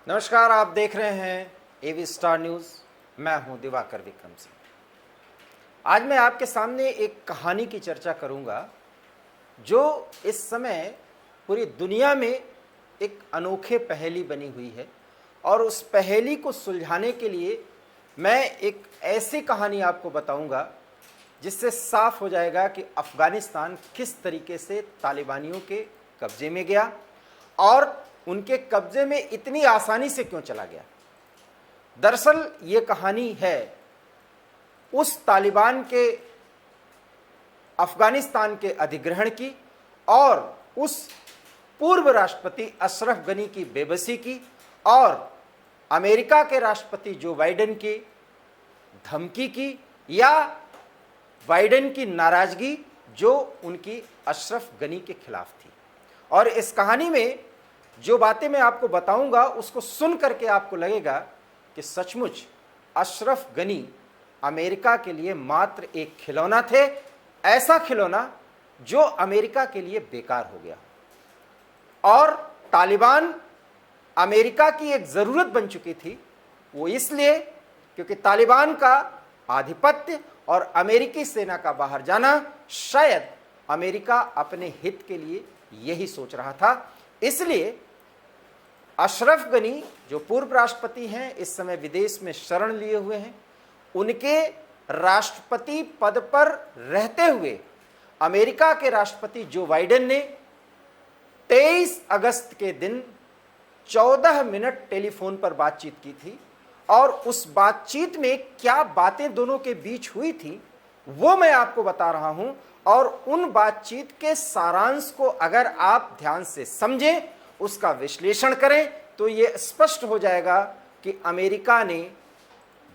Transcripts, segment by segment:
नमस्कार, आप देख रहे हैं एवी स्टार न्यूज़। मैं हूं दिवाकर विक्रम सिंह। आज मैं आपके सामने एक कहानी की चर्चा करूंगा जो इस समय पूरी दुनिया में एक अनोखे पहेली बनी हुई है, और उस पहेली को सुलझाने के लिए मैं एक ऐसी कहानी आपको बताऊंगा जिससे साफ हो जाएगा कि अफ़गानिस्तान किस तरीके से तालिबानियों के कब्जे में गया और उनके कब्जे में इतनी आसानी से क्यों चला गया। दरअसल ये कहानी है उस तालिबान के अफ़गानिस्तान के अधिग्रहण की और उस पूर्व राष्ट्रपति अशरफ गनी की बेबसी की और अमेरिका के राष्ट्रपति जो बाइडेन की धमकी की या बाइडेन की नाराजगी जो उनकी अशरफ गनी के खिलाफ थी। और इस कहानी में जो बातें मैं आपको बताऊंगा उसको सुन करके आपको लगेगा कि सचमुच अशरफ गनी अमेरिका के लिए मात्र एक खिलौना थे, ऐसा खिलौना जो अमेरिका के लिए बेकार हो गया। और तालिबान अमेरिका की एक ज़रूरत बन चुकी थी, वो इसलिए क्योंकि तालिबान का आधिपत्य और अमेरिकी सेना का बाहर जाना शायद अमेरिका अपने हित के लिए यही सोच रहा था। इसलिए अशरफ गनी जो पूर्व राष्ट्रपति हैं, इस समय विदेश में शरण लिए हुए हैं, उनके राष्ट्रपति पद पर रहते हुए अमेरिका के राष्ट्रपति जो बाइडेन ने 23 अगस्त के दिन 14 मिनट टेलीफोन पर बातचीत की थी। और उस बातचीत में क्या बातें दोनों के बीच हुई थी वो मैं आपको बता रहा हूं। और उन बातचीत के सारांश को अगर आप ध्यान से समझें, उसका विश्लेषण करें, तो ये स्पष्ट हो जाएगा कि अमेरिका ने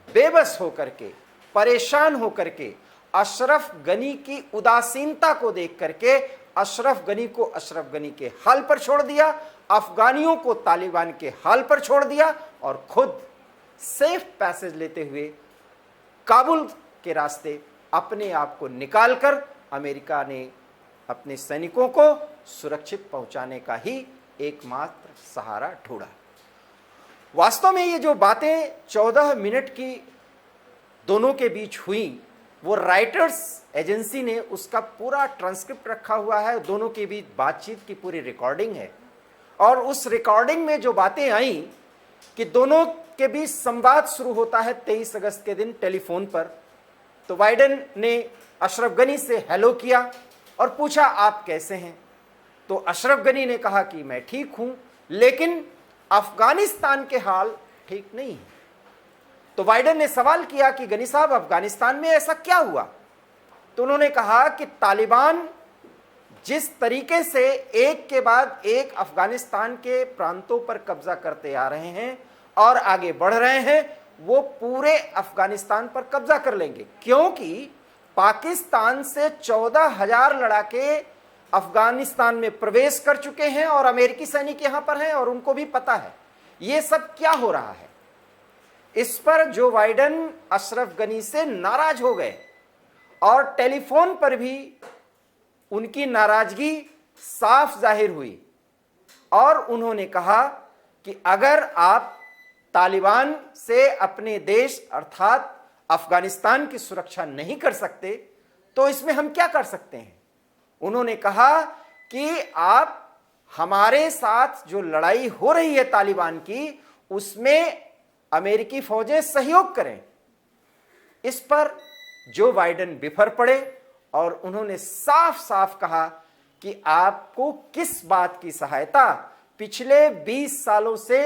बेबस होकर के, परेशान होकर के, अशरफ गनी की उदासीनता को देख करके अशरफ गनी को अशरफ गनी के हाल पर छोड़ दिया, अफगानियों को तालिबान के हाल पर छोड़ दिया और खुद सेफ पैसेज लेते हुए काबुल के रास्ते अपने आप को निकालकर अमेरिका ने अपने सैनिकों को सुरक्षित पहुंचाने का ही एकमात्र सहारा ढूंढा। वास्तव में ये जो बातें 14 मिनट की दोनों के बीच हुई, वो राइटर्स एजेंसी ने उसका पूरा ट्रांसक्रिप्ट रखा हुआ है। दोनों के बीच बातचीत की पूरी रिकॉर्डिंग है। और उस रिकॉर्डिंग में जो बातें आई कि दोनों के बीच संवाद शुरू होता है 23 अगस्त के दिन टेलीफोन पर। तो बाइडेन ने अशरफ गनी से हेलो किया और पूछा आप कैसे हैं। तो अशरफ गनी ने कहा कि मैं ठीक हूं, लेकिन अफगानिस्तान के हाल ठीक नहीं है। तो बाइडेन ने सवाल किया कि गनी साहब, अफगानिस्तान में ऐसा क्या हुआ। तो उन्होंने कहा कि तालिबान जिस तरीके से एक के बाद एक अफगानिस्तान के प्रांतों पर कब्जा करते आ रहे हैं और आगे बढ़ रहे हैं, वो पूरे अफगानिस्तान पर कब्जा कर लेंगे, क्योंकि पाकिस्तान से 14,000 लड़ाके अफगानिस्तान में प्रवेश कर चुके हैं और अमेरिकी सैनिक यहां पर हैं और उनको भी पता है ये सब क्या हो रहा है। इस पर जो बाइडेन अशरफ गनी से नाराज हो गए और टेलीफोन पर भी उनकी नाराजगी साफ जाहिर हुई और उन्होंने कहा कि अगर आप तालिबान से अपने देश अर्थात अफगानिस्तान की सुरक्षा नहीं कर सकते तो इसमें हम क्या कर सकते हैं। उन्होंने कहा कि आप हमारे साथ जो लड़ाई हो रही है तालिबान की, उसमें अमेरिकी फौजें सहयोग करें। इस पर जो बाइडेन बिफर पड़े और उन्होंने साफ साफ कहा कि आपको किस बात की सहायता, पिछले 20 सालों से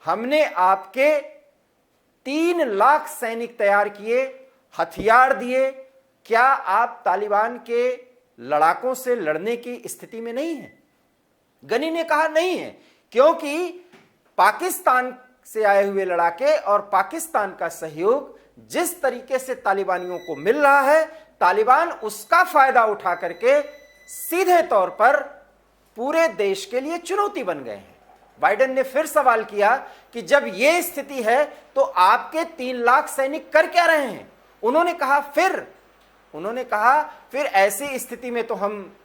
हमने आपके 3 लाख सैनिक तैयार किए, हथियार दिए, क्या आप तालिबान के लड़ाकों से लड़ने की स्थिति में नहीं है। गनी ने कहा नहीं है, क्योंकि पाकिस्तान से आए हुए लड़ाके और पाकिस्तान का सहयोग जिस तरीके से तालिबानियों को मिल रहा है, तालिबान उसका फायदा उठा करके सीधे तौर पर पूरे देश के लिए चुनौती बन गए हैं। बाइडेन ने फिर सवाल किया कि जब यह स्थिति है तो आपके 3 लाख सैनिक कर क्या रहे हैं। उन्होंने कहा फिर ऐसी स्थिति में तो हम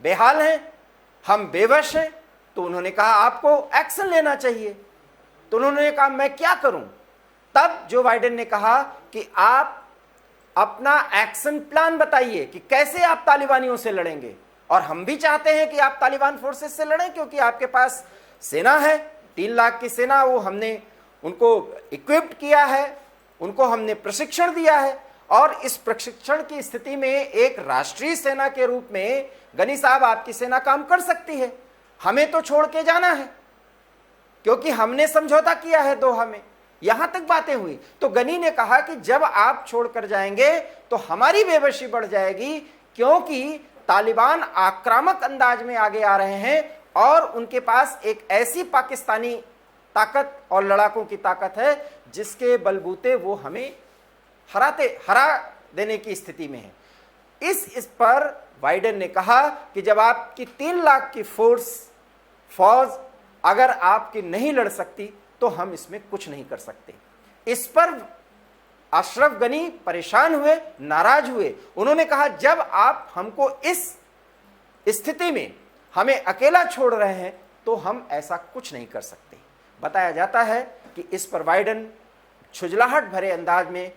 बेहाल हैं, हम बेवश हैं। तो उन्होंने कहा आपको एक्शन लेना चाहिए। तो उन्होंने कहा मैं क्या करूं। तब जो बाइडेन ने कहा कि आप अपना एक्शन प्लान बताइए कि कैसे आप तालिबानियों से लड़ेंगे, और हम भी चाहते हैं कि आप तालिबान फोर्सेस से लड़ें, क्योंकि आपके पास सेना है, 3 लाख की सेना, वो हमने उनको इक्विप्ड किया है, उनको हमने प्रशिक्षण दिया है, और इस प्रशिक्षण की स्थिति में एक राष्ट्रीय सेना के रूप में गनी साहब आपकी सेना काम कर सकती है, हमें तो छोड़ के जाना है क्योंकि हमने समझौता किया है दोहा में। यहां तक बातें हुई तो गनी ने कहा कि जब आप छोड़कर जाएंगे तो हमारी बेबसी बढ़ जाएगी, क्योंकि तालिबान आक्रामक अंदाज में आगे आ रहे हैं और उनके पास एक ऐसी पाकिस्तानी ताकत और लड़ाकों की ताकत है जिसके बलबूते वो हमें हरा देने की स्थिति में है। इस पर बाइडेन ने कहा कि जब आपकी 3 लाख की फौज अगर आपकी नहीं लड़ सकती तो हम इसमें कुछ नहीं कर सकते। इस पर अशरफ गनी परेशान हुए, नाराज हुए। उन्होंने कहा जब आप हमको इस स्थिति में हमें अकेला छोड़ रहे हैं तो हम ऐसा कुछ नहीं कर सकते। बताया जाता है कि इस पर बाइडेन झुंझलाहट भरे अंदाज में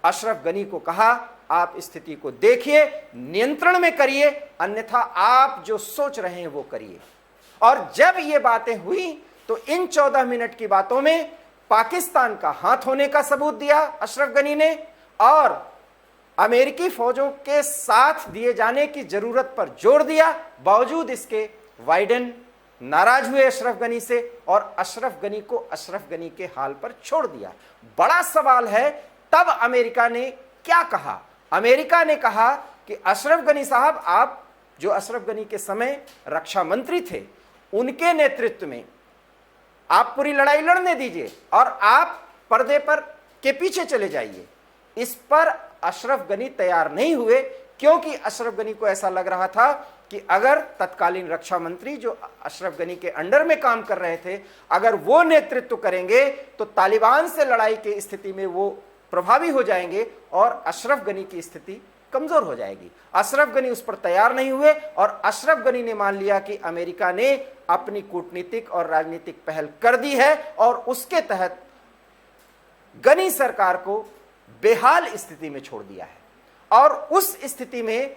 अशरफ गनी को कहा आप स्थिति को देखिए, नियंत्रण में करिए, अन्यथा आप जो सोच रहे हैं वो करिए। और जब ये बातें हुई तो इन 14 मिनट की बातों में पाकिस्तान का हाथ होने का सबूत दिया अशरफ गनी ने, और अमेरिकी फौजों के साथ दिए जाने की जरूरत पर जोर दिया। बावजूद इसके बाइडेन नाराज हुए अशरफ गनी से और अशरफ गनी को अशरफ गनी के हाल पर छोड़ दिया। बड़ा सवाल है तब अमेरिका ने क्या कहा। अमेरिका ने कहा कि अशरफ गनी साहब, आप जो अशरफ गनी के समय रक्षा मंत्री थे, उनके नेतृत्व में आप पूरी लड़ाई लड़ने दीजिए और आप पर्दे पर के पीछे चले जाइए। इस पर अशरफ गनी तैयार नहीं हुए, क्योंकि अशरफ गनी को ऐसा लग रहा था कि अगर तत्कालीन रक्षा मंत्री जो अशरफ गनी के अंडर में काम कर रहे थे, अगर वो नेतृत्व करेंगे तो तालिबान से लड़ाई की स्थिति में वो प्रभावी हो जाएंगे और अशरफ गनी की स्थिति कमजोर हो जाएगी। अशरफ गनी उस पर तैयार नहीं हुए और अशरफ गनी ने मान लिया कि अमेरिका ने अपनी कूटनीतिक और राजनीतिक पहल कर दी है और उसके तहत गनी सरकार को बेहाल स्थिति में छोड़ दिया है। और उस स्थिति में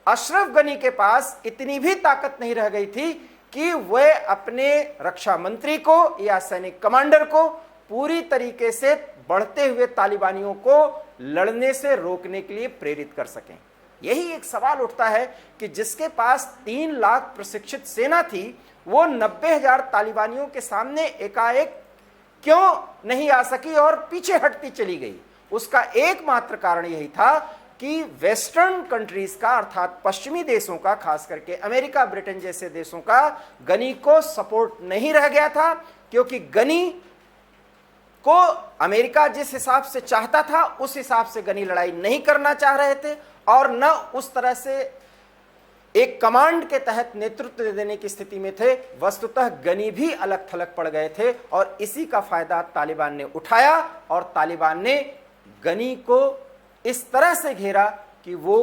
अशरफ गनी के पास इतनी भी ताकत नहीं रह गई थी कि वह अपने रक्षा मंत्री को या सैनिक कमांडर को पूरी तरीके से बढ़ते हुए तालिबानियों को लड़ने से रोकने के लिए प्रेरित कर सकें। यही एक सवाल उठता है कि जिसके पास 3 लाख प्रशिक्षित सेना थी, वो 90,000 तालिबानियों के सामने एकाएक क्यों नहीं आ सकी और पीछे हटती चली गई। उसका एकमात्र कारण यही था कि वेस्टर्न कंट्रीज का, अर्थात पश्चिमी देशों का, खास करके अमेरिका, ब्रिटेन जैसे देशों का गनी को सपोर्ट नहीं रह गया था, क्योंकि गनी को अमेरिका जिस हिसाब से चाहता था उस हिसाब से गनी लड़ाई नहीं करना चाह रहे थे और न उस तरह से एक कमांड के तहत नेतृत्व देने की स्थिति में थे। वस्तुतः गनी भी अलग थलग पड़ गए थे और इसी का फायदा तालिबान ने उठाया और तालिबान ने गनी को इस तरह से घेरा कि वो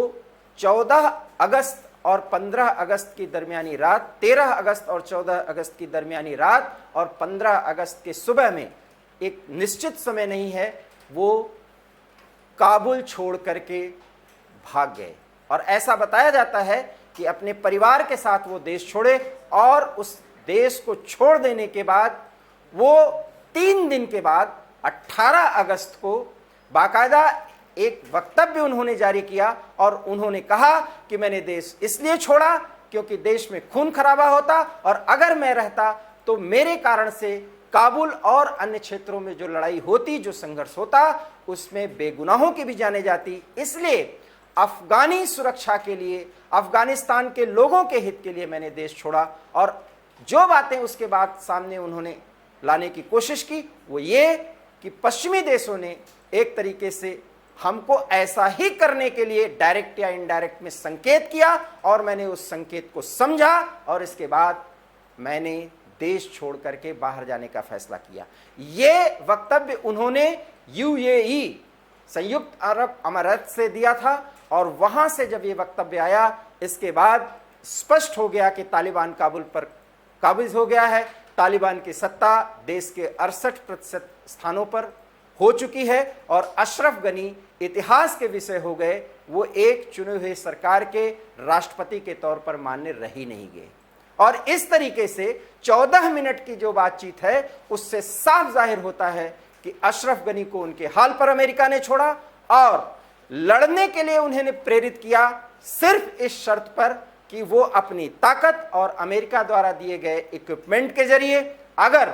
14 अगस्त और 15 अगस्त की दरमियानी रात, 13 अगस्त और 14 अगस्त की दरमियानी रात और 15 अगस्त के सुबह में, एक निश्चित समय नहीं है, वो काबुल छोड़ करके भाग गए। और ऐसा बताया जाता है कि अपने परिवार के साथ वो देश छोड़े और उस देश को छोड़ देने के बाद वो 3 दिन के बाद 18 अगस्त को बाकायदा एक वक्तव्य उन्होंने जारी किया और उन्होंने कहा कि मैंने देश इसलिए छोड़ा क्योंकि देश में खून खराबा होता और अगर मैं रहता तो मेरे कारण से काबुल और अन्य क्षेत्रों में जो लड़ाई होती, जो संघर्ष होता, उसमें बेगुनाहों की भी जाने जाती। इसलिए अफगानी सुरक्षा के लिए, अफगानिस्तान के लोगों के हित के लिए मैंने देश छोड़ा। और जो बातें उसके बाद सामने उन्होंने लाने की कोशिश की वो ये कि पश्चिमी देशों ने एक तरीके से हमको ऐसा ही करने के लिए डायरेक्ट या इनडायरेक्ट में संकेत किया और मैंने उस संकेत को समझा और इसके बाद मैंने देश छोड़ करके बाहर जाने का फैसला किया। ये वक्तव्य उन्होंने यूएई, संयुक्त अरब अमारात से दिया था और वहां से जब ये वक्तव्य आया, इसके बाद स्पष्ट हो गया कि तालिबान काबुल पर काबिज हो गया है। तालिबान की सत्ता देश के 68% स्थानों पर हो चुकी है और अशरफ गनी इतिहास के विषय हो गए। वो एक चुने हुए सरकार के राष्ट्रपति के तौर पर मान्य रह ही नहीं गए। और इस तरीके से 14 मिनट की जो बातचीत है उससे साफ जाहिर होता है कि अशरफ गनी को उनके हाल पर अमेरिका ने छोड़ा और लड़ने के लिए उन्हें प्रेरित किया सिर्फ इस शर्त पर कि वो अपनी ताकत और अमेरिका द्वारा दिए गए इक्विपमेंट के जरिए अगर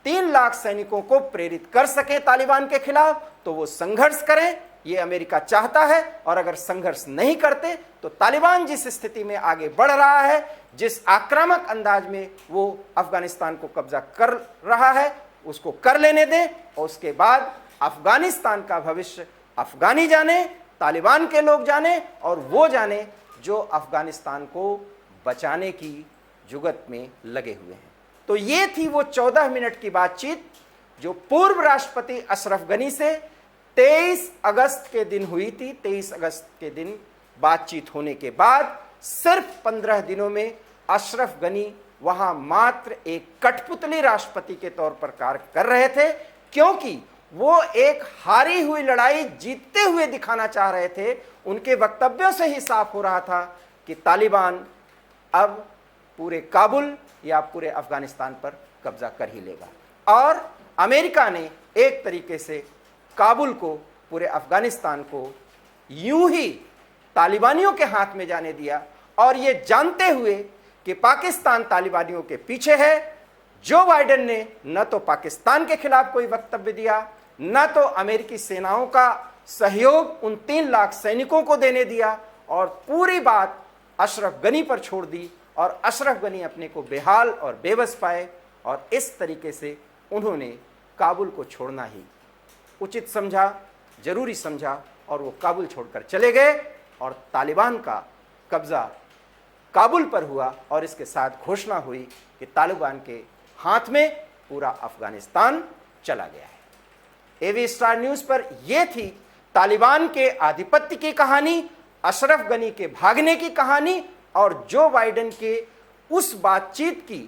3 लाख सैनिकों को प्रेरित कर सके तालिबान के खिलाफ तो वो संघर्ष करें, ये अमेरिका चाहता है। और अगर संघर्ष नहीं करते तो तालिबान जिस स्थिति में आगे बढ़ रहा है, जिस आक्रामक अंदाज में वो अफगानिस्तान को कब्जा कर रहा है, उसको कर लेने दें और उसके बाद अफगानिस्तान का भविष्य अफगानी जाने, तालिबान के लोग जाने और वो जाने जो अफगानिस्तान को बचाने की जुगत में लगे हुए हैं। तो ये थी वो 14 मिनट की बातचीत जो पूर्व राष्ट्रपति अशरफ गनी से 23 अगस्त के दिन हुई थी। 23 अगस्त के दिन बातचीत होने के बाद सिर्फ 15 दिनों में अशरफ गनी वहां मात्र एक कठपुतली राष्ट्रपति के तौर पर कार्य कर रहे थे, क्योंकि वो एक हारी हुई लड़ाई जीतते हुए दिखाना चाह रहे थे। उनके वक्तव्यों से ही साफ हो रहा था कि तालिबान अब पूरे काबुल या पूरे अफगानिस्तान पर कब्जा कर ही लेगा। और अमेरिका ने एक तरीके से काबुल को, पूरे अफगानिस्तान को यूं ही तालिबानियों के हाथ में जाने दिया और ये जानते हुए कि पाकिस्तान तालिबानियों के पीछे है। जो बाइडेन ने न तो पाकिस्तान के खिलाफ कोई वक्तव्य दिया, न तो अमेरिकी सेनाओं का सहयोग उन 3 लाख सैनिकों को देने दिया और पूरी बात अशरफ गनी पर छोड़ दी और अशरफ गनी अपने को बेहाल और बेबस पाए और इस तरीके से उन्होंने काबुल को छोड़ना ही उचित समझा, जरूरी समझा और वो काबुल छोड़कर चले गए और तालिबान का कब्जा काबुल पर हुआ और इसके साथ घोषणा हुई कि तालिबान के हाथ में पूरा अफगानिस्तान चला गया है। एवी स्टार न्यूज पर यह थी तालिबान के आधिपत्य की कहानी, अशरफ गनी के भागने की कहानी और जो बाइडेन के उस बातचीत की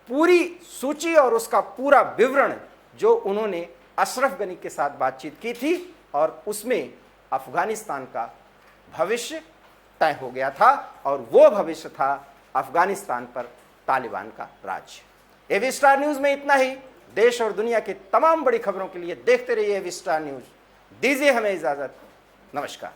पूरी सूची और उसका पूरा विवरण जो उन्होंने अशरफ गनी के साथ बातचीत की थी और उसमें अफगानिस्तान का भविष्य तय हो गया था और वो भविष्य था अफगानिस्तान पर तालिबान का राज्य। एवी स्टार न्यूज में इतना ही। देश और दुनिया की तमाम बड़ी खबरों के लिए देखते रहिए एवी स्टार न्यूज। दीजिए हमें इजाजत। नमस्कार।